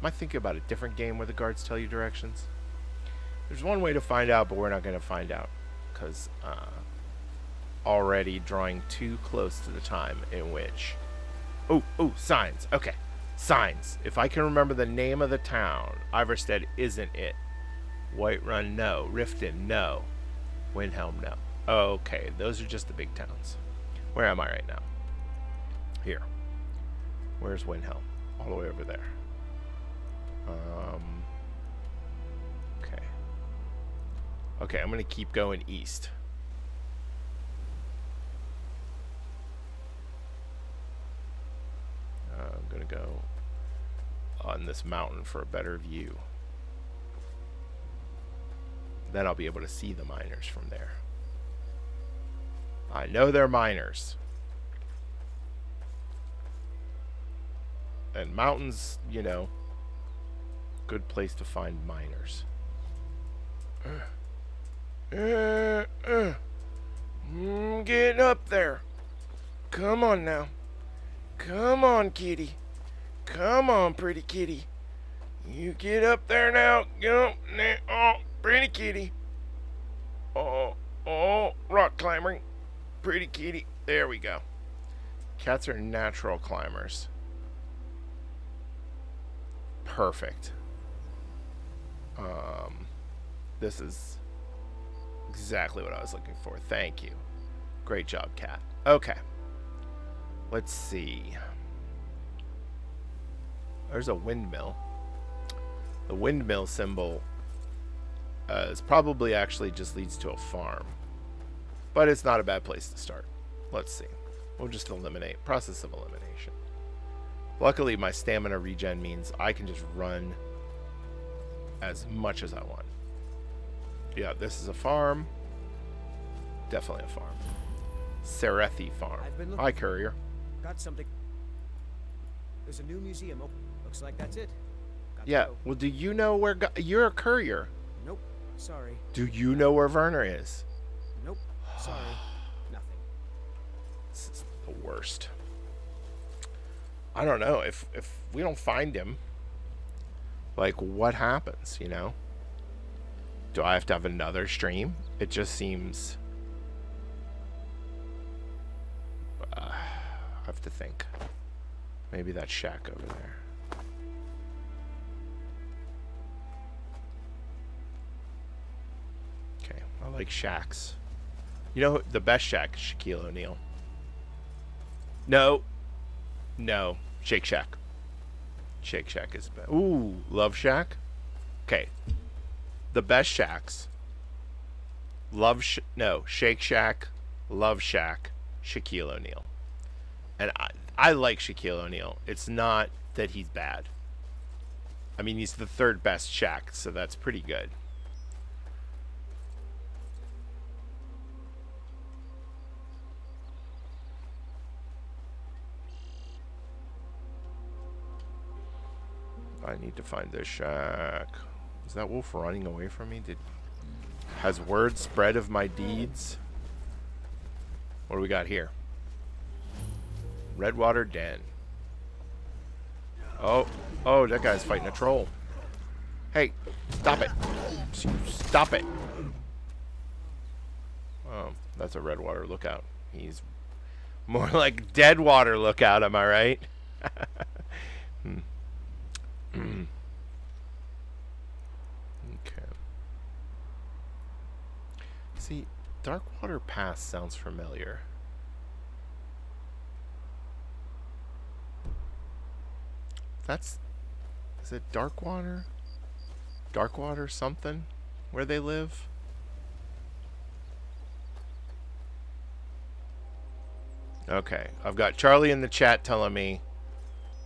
Am I thinking about a different game where the guards tell you directions? There's one way to find out, but we're not going to find out. Because already drawing too close to the time in which... Oh, signs. Okay. Signs. If I can remember the name of the town. Iverstead isn't it. Whiterun, no. Riften, no. Windhelm, no. Okay, those are just the big towns. Where am I right now? Here. Where's Windhelm? All the way over there. Okay. Okay, I'm going to keep going east. I'm going to go on this mountain for a better view. Then I'll be able to see the miners from there. I know they're miners. And mountains, you know, good place to find miners. Getting up there. Come on now. Come on, kitty. Come on, pretty kitty. You get up there now. Go now. Oh, pretty kitty. Oh, rock climbing. Pretty kitty. There we go. Cats are natural climbers. Perfect. This is exactly what I was looking for. Thank you. Great job, cat. Okay. Let's see. There's a windmill. The windmill symbol is probably actually just leads to a farm. But it's not a bad place to start. Let's see. We'll just eliminate. Process of elimination. Luckily, my stamina regen means I can just run as much as I want. Yeah, this is a farm. Definitely a farm. Serethi Farm. Hi, courier. Got something. There's a new museum open. Looks like that's it. Got to Yeah, go. well, do you know where... You're a courier. Nope. Sorry. Do you know where Werner is? Nope. Sorry. Nothing. This is the worst. I don't know. If we don't find him, like, what happens, you know? Do I have to have another stream? It just seems... I have to think. Maybe that shack over there. Okay, I like shacks. You know, the best shack is Shaquille O'Neal. No. No. Shake Shack. Shake Shack is best. Ooh, Love Shack. Okay. The best shacks. Shake Shack, Love Shack, Shaquille O'Neal. And I like Shaquille O'Neal. It's not that he's bad. I mean, he's the third best Shaq, so that's pretty good. I need to find this shack. Is that wolf running away from me? Has word spread of my deeds? What do we got here? Redwater Den. Oh, that guy's fighting a troll. Hey, stop it. Stop it. Oh, that's a Redwater Lookout. He's more like Deadwater Lookout, am I right? Okay. See, Darkwater Pass sounds familiar. That's... Is it Darkwater? Darkwater something? Where they live? Okay. I've got Charlie in the chat telling me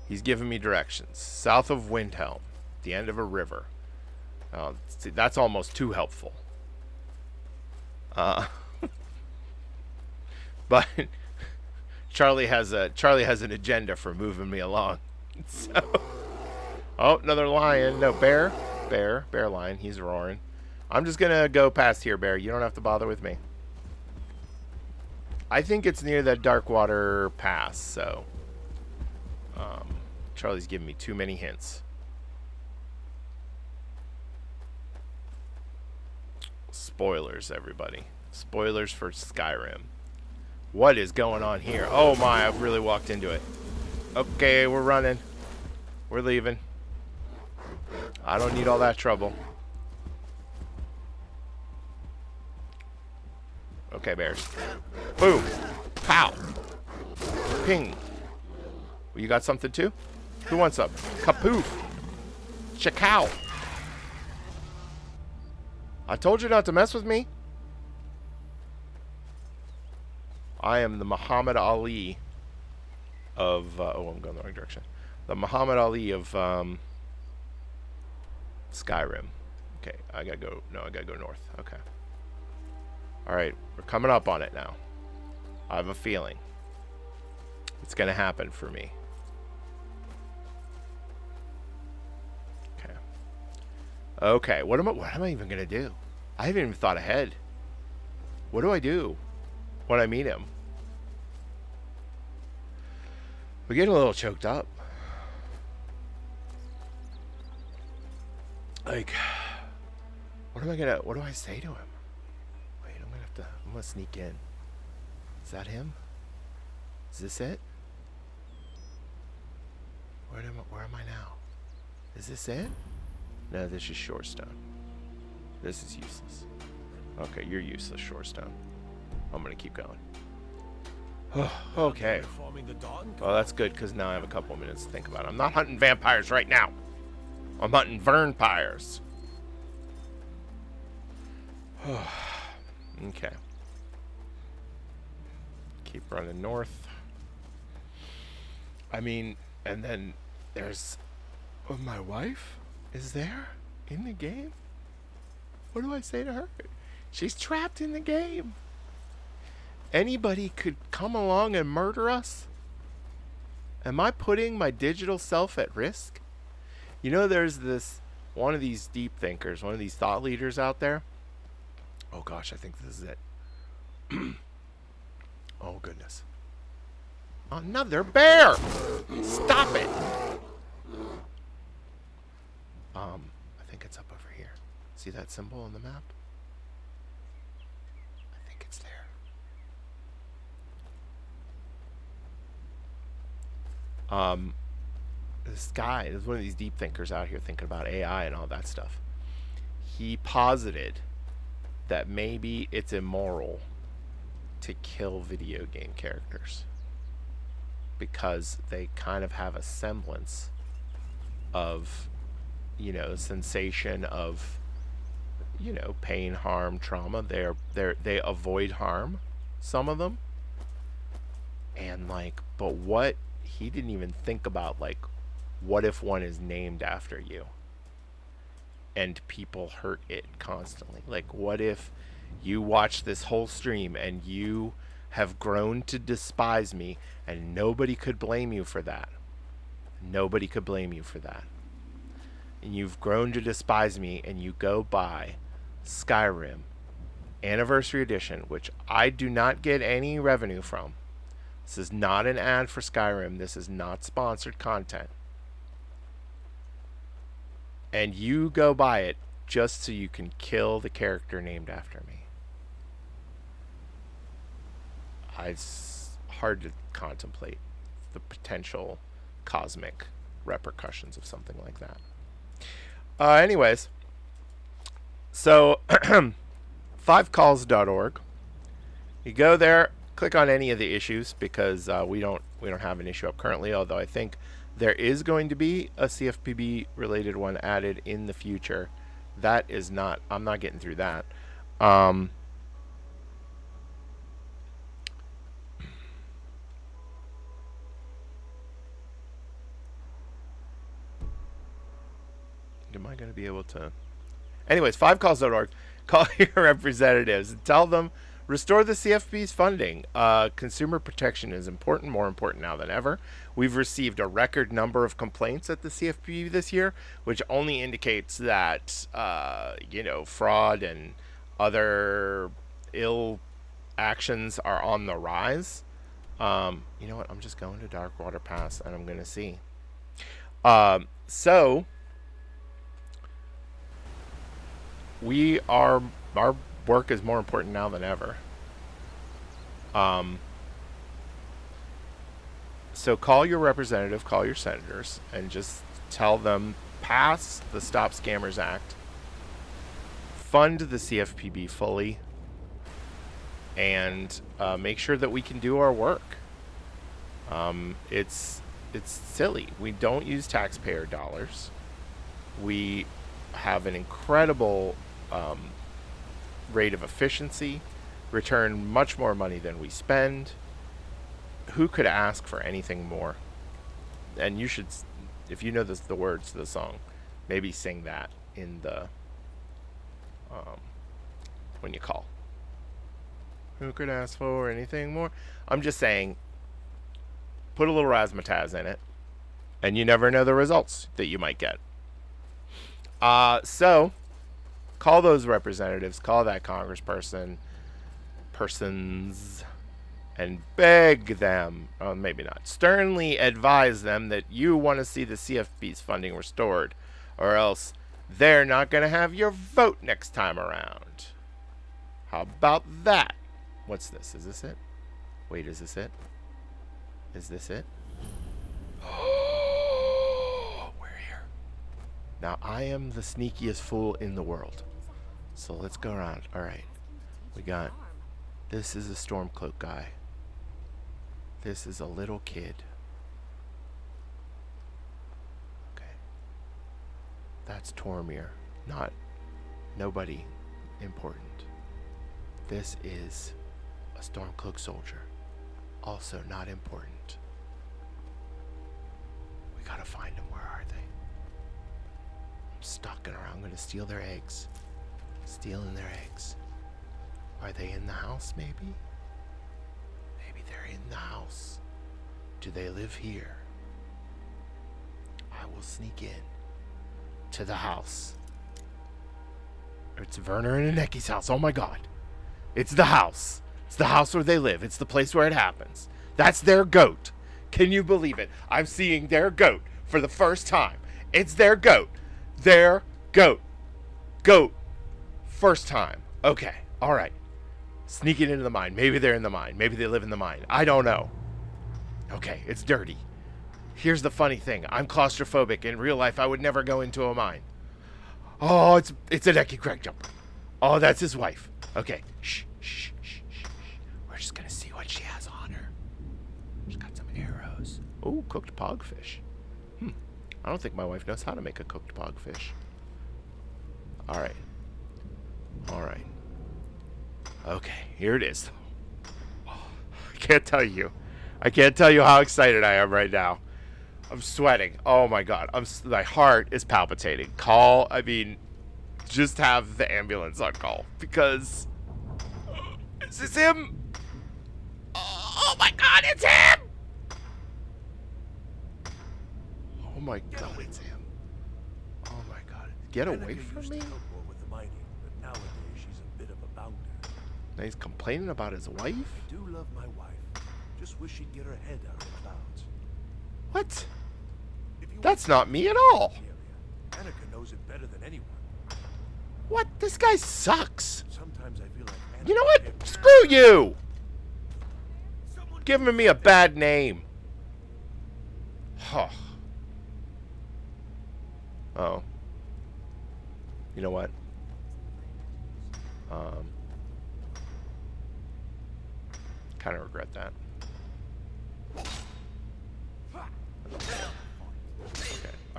he's giving me directions. South of Windhelm. The end of a river. See, that's almost too helpful. But Charlie has an agenda for moving me along. So, oh, another lion. No, bear lion. He's roaring. I'm just gonna go past here, bear. You don't have to bother with me. I think it's near that Darkwater Pass. So, Charlie's giving me too many hints. Spoilers, everybody. Spoilers for Skyrim. What is going on here? Oh my, I've really walked into it. Okay, we're running. We're leaving. I don't need all that trouble. Okay, bears. Boom. Pow. Ping. You got something too? Who wants some? Kapoof. Chakow. I told you not to mess with me. I am the Muhammad Ali of... oh, I'm going the wrong direction. The Muhammad Ali of Skyrim. Okay, I gotta go... No, I gotta go north. Okay. Alright, we're coming up on it now. I have a feeling it's gonna happen for me. Okay. Okay, what am I even gonna do? I haven't even thought ahead. What do I do when I meet him? We're getting a little choked up. Like, what do I say to him? Wait, I'm gonna sneak in. Is that him? Is this it? Where am I now? Is this it? No, this is Shorestone. This is useless. Okay, you're useless, Shorestone. I'm gonna keep going. Okay. Well, that's good, because now I have a couple of minutes to think about it. I'm not hunting vampires right now. I'm hunting vernpires. Okay. Keep running north. I mean, and then there's... Oh, my wife is there in the game? What do I say to her? She's trapped in the game. Anybody could come along and murder us? Am I putting my digital self at risk? You know, there's one of these deep thinkers, one of these thought leaders out there. Oh gosh, I think this is it. Oh goodness. Another bear! Stop it! I think it's up over here. See that symbol on the map? I think it's there. This guy is one of these deep thinkers out here thinking about AI and all that stuff. He posited that maybe it's immoral to kill video game characters because they kind of have a semblance of, you know, sensation of, you know, pain, harm, trauma. They avoid harm, some of them. And like, but what he didn't even think about, like, what if one is named after you and people hurt it constantly? Like, what if you watch this whole stream and you have grown to despise me and nobody could blame you for that? Nobody could blame you for that. And you've grown to despise me and you go buy Skyrim Anniversary Edition, which I do not get any revenue from. This is not an ad for Skyrim. This is not sponsored content. And you go buy it just so you can kill the character named after me. It's hard to contemplate the potential cosmic repercussions of something like that. Anyways, so 5calls.org. You go there, click on any of the issues because we don't have an issue up currently. Although I think There is going to be a CFPB related one added in the future. That is not, I'm not getting through that. Am I going to be able to? Anyways, 5calls.org. Call your representatives and tell them restore the CFPB's funding. Consumer protection is important, more important now than ever. We've received a record number of complaints at the CFPB this year, which only indicates that fraud and other ill actions are on the rise. You know what? I'm just going to Darkwater Pass and I'm going to see. So our work is more important now than ever. So call your representative, call your senators, and just tell them pass the Stop Scammers Act, fund the CFPB fully, and make sure that we can do our work. It's silly. We don't use taxpayer dollars. We have an incredible rate of efficiency, return much more money than we spend. Who could ask for anything more? And you should, if you know the words to the song, maybe sing that in the when you call. Who could ask for anything more? I'm just saying, put a little razzmatazz in it, and you never know the results that you might get. So call those representatives, call that congressperson, and beg them, maybe not, sternly advise them that you want to see the CFPB's funding restored, or else they're not going to have your vote next time around. How about that? What's this? Is this it? Wait, is this it? Is this it? We're here. Now, I am the sneakiest fool in the world. So let's go around. All right. We got... This is a Stormcloak guy. This is a little kid. Okay. That's Tormir. Nobody important. This is a Stormcloak soldier. Also not important. We gotta find them. Where are they? I'm stalking around. I'm gonna steal their eggs. Stealing their eggs. Are they in the house, maybe? Maybe they're in the house. Do they live here? I will sneak in to the house. It's Werner and Aneki's house. Oh my god. It's the house. It's the house where they live. It's the place where it happens. That's their goat. Can you believe it? I'm seeing their goat for the first time. It's their goat. Their goat. Goat. First time. Okay. All right. Sneaking into the mine. Maybe they're in the mine. Maybe they live in the mine. I don't know. Okay. It's dirty. Here's the funny thing. I'm claustrophobic. In real life, I would never go into a mine. Oh, it's a Neki Craig jumper. Oh, that's his wife. Okay. Shh, shh, shh, shh. We're just gonna see what she has on her. She's got some arrows. Oh, cooked pogfish. I don't think my wife knows how to make a cooked pogfish. All right. All right. Okay, here it is. I can't tell you. I can't tell you how excited I am right now. I'm sweating. Oh my god. My heart is palpitating. Just have the ambulance on call, because is this him? Oh my god, it's him! Oh my god, it's him. Oh my god. Get away from me. Now he's complaining about his wife? I do love my wife. Just wish she'd get her head out of the clouds. What? That's not me at all. Annika knows it better than anyone. What? This guy sucks. Sometimes I feel like you know what? Screw you! Giving me a bad name. Huh. Oh. You know what? Kind of regret that.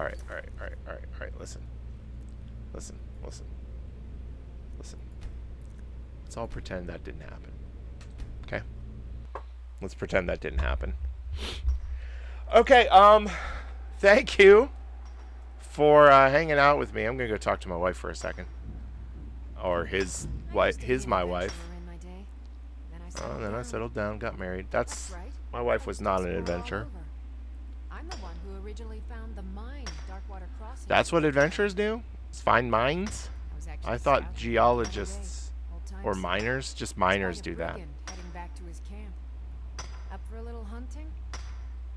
Alright, alright, alright, alright, alright. Listen. Listen, listen. Listen. Let's all pretend that didn't happen. Okay? Let's pretend that didn't happen. Okay, thank you for hanging out with me. I'm gonna go talk to my wife for a second. Or his wife, my wife. Oh, and then I settled down, got married. That's my wife was not an adventurer. I'm the one who originally found the mine, Darkwater Crossing. That's what adventurers do? Is find mines? I thought geologists or miners, just miners do that. Heading back to his camp. Up for a little hunting?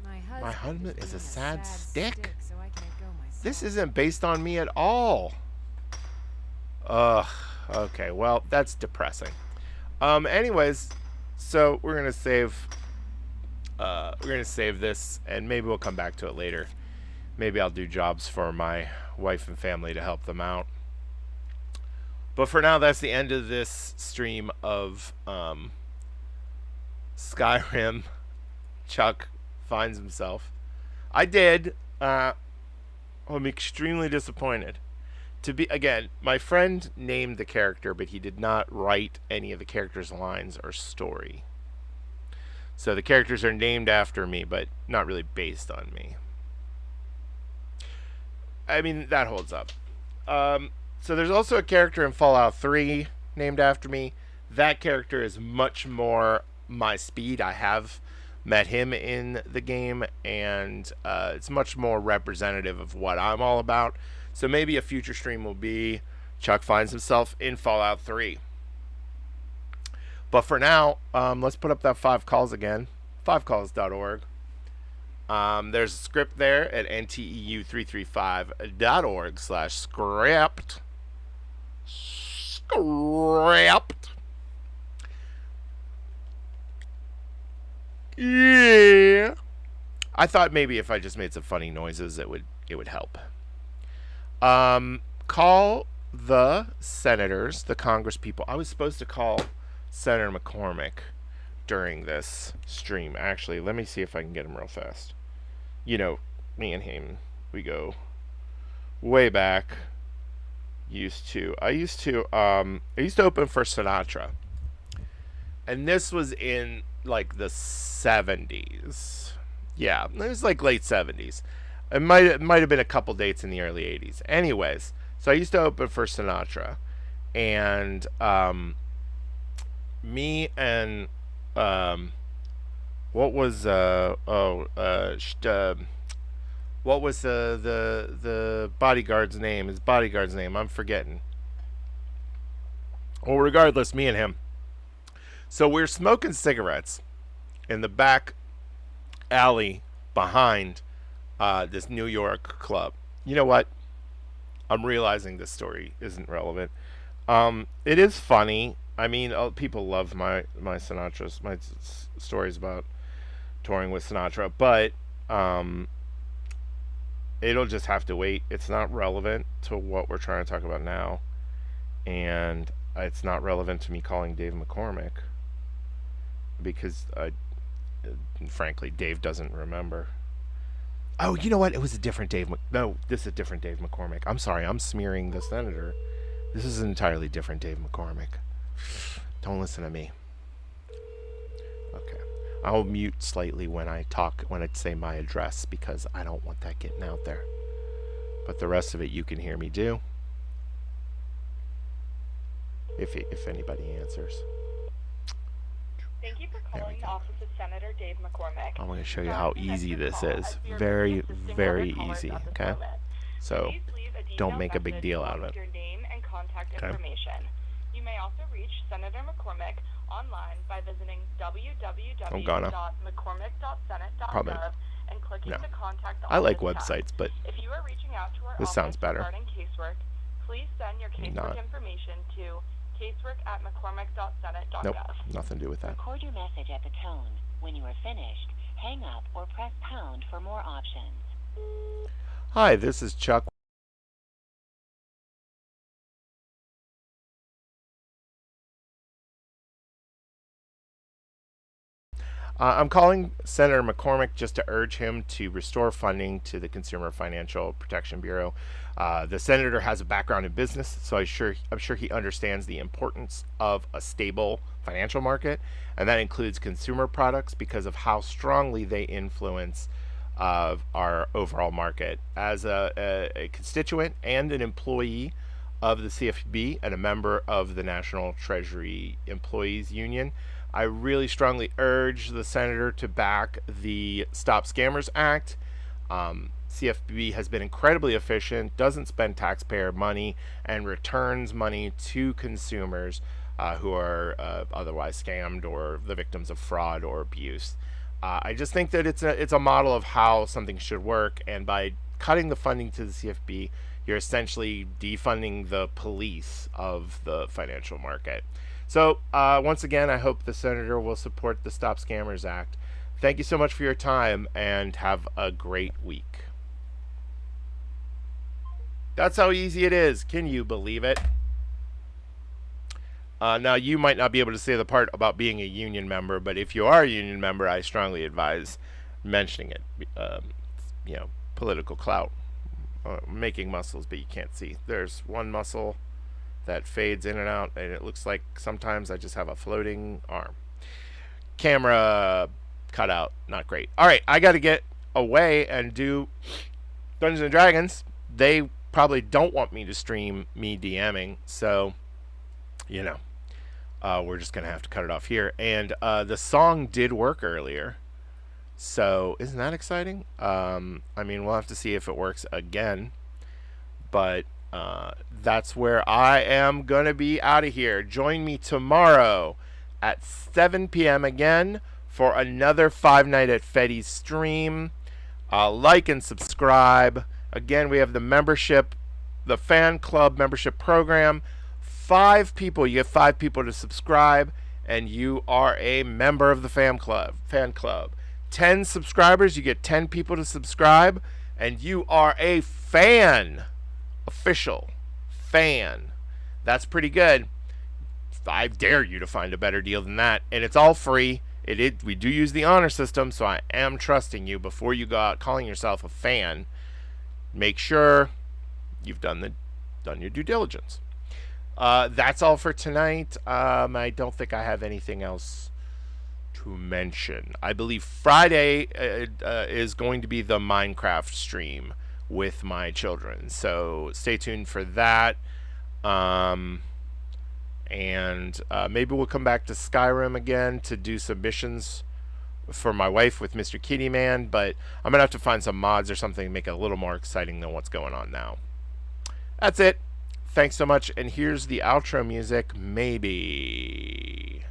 My husband is a sad stick. So I can't go myself. This isn't based on me at all. Ugh. Okay, well, that's depressing. Anyways, so we're gonna save this, and maybe we'll come back to it later. Maybe I'll do jobs for my wife and family to help them out. But for now, that's the end of this stream of Skyrim. Chuck finds himself. I did. I'm extremely disappointed. Again, my friend named the character, but he did not write any of the character's lines or story. So the characters are named after me, but not really based on me. I mean, that holds up. So there's also a character in Fallout 3 named after me. That character is much more my speed. I have met him in the game, and it's much more representative of what I'm all about. So maybe a future stream will be Chuck finds himself in Fallout 3. But for now, let's put up that 5 calls again. 5calls.org. There's a script there at nteu335.org/script. Script. Yeah. I thought maybe if I just made some funny noises, it would help. Call the senators, the Congress people. I was supposed to call Senator McCormick during this stream. Actually, let me see if I can get him real fast. You know, me and him, we go way back. I used to open for Sinatra. And this was in like the 70s. Yeah, it was like late 70s. It might have been a couple dates in the early 80s. Anyways, so I used to open for Sinatra, and me and what was the bodyguard's name? His bodyguard's name, I'm forgetting. Well, regardless, me and him. So we're smoking cigarettes in the back alley behind this New York club. You know what? I'm realizing this story isn't relevant. It is funny. I mean, people love my stories about touring with Sinatra, but it'll just have to wait. It's not relevant to what we're trying to talk about now, and it's not relevant to me calling Dave McCormick because, frankly, Dave doesn't remember. Oh, you know what? It was a different Dave. No, this is a different Dave McCormick. I'm sorry. I'm smearing the senator. This is an entirely different Dave McCormick. Don't listen to me. Okay. I'll mute slightly when I say my address because I don't want that getting out there. But the rest of it you can hear me do. If anybody answers. Thank you for calling the office of Senator Dave McCormick. I'm going to show you how easy this is. Very, very easy. Okay? So, don't make a big deal out of it. Your name and contact information. You may also reach Senator McCormick online by visiting www.mccormick.senate.gov and clicking the contact the I like office websites, but if you are reaching out to our this office sounds better. regarding casework, please send your casework information to casework@mccormick.senate.gov. Nope, nothing to do with that. Record your message at the tone. When you are finished, hang up or press pound for more options. Hi, this is Chuck. I'm calling Senator McCormick just to urge him to restore funding to the Consumer Financial Protection Bureau. The senator has a background in business, so I'm sure he understands the importance of a stable financial market, and that includes consumer products because of how strongly they influence our overall market. As a constituent and an employee of the CFPB and a member of the National Treasury Employees Union, I really strongly urge the senator to back the Stop Scammers Act. CFPB has been incredibly efficient, doesn't spend taxpayer money, and returns money to consumers who are otherwise scammed or the victims of fraud or abuse. I just think that it's a model of how something should work, and by cutting the funding to the CFPB, you're essentially defunding the police of the financial market. So once again, I hope the senator will support the Stop Scammers Act. Thank you so much for your time, and have a great week. That's how easy it is. Can you believe it? Now, you might not be able to say the part about being a union member, but if you are a union member, I strongly advise mentioning it. Political clout. Making muscles, but you can't see. There's one muscle that fades in and out, and it looks like sometimes I just have a floating arm. Camera cut out. Not great. All right, I got to get away and do Dungeons and Dragons. They probably don't want me to stream me DMing, so we're just gonna have to cut it off here. And the song did work earlier, so isn't that exciting? We'll have to see if it works again, but that's where I am gonna be out of here. Join me tomorrow at 7 p.m. again for another Five Nights at Freddy's stream. Like and subscribe. Again, we have the membership, the fan club membership program. 5 people, you get 5 people to subscribe, and you are a member of the fan club. 10 subscribers, you get 10 people to subscribe, and you are a fan. Official fan. That's pretty good. I dare you to find a better deal than that, and it's all free. We do use the honor system, so I am trusting you. Before you go out calling yourself a fan, make sure you've done your due diligence. That's all for tonight. I don't think I have anything else to mention. I believe Friday is going to be the Minecraft stream with my children, so stay tuned for that. And maybe we'll come back to Skyrim again to do some missions for my wife with Mr. Kitty Man, but I'm gonna have to find some mods or something to make it a little more exciting than what's going on now. That's it. Thanks so much, and here's the outro music, maybe.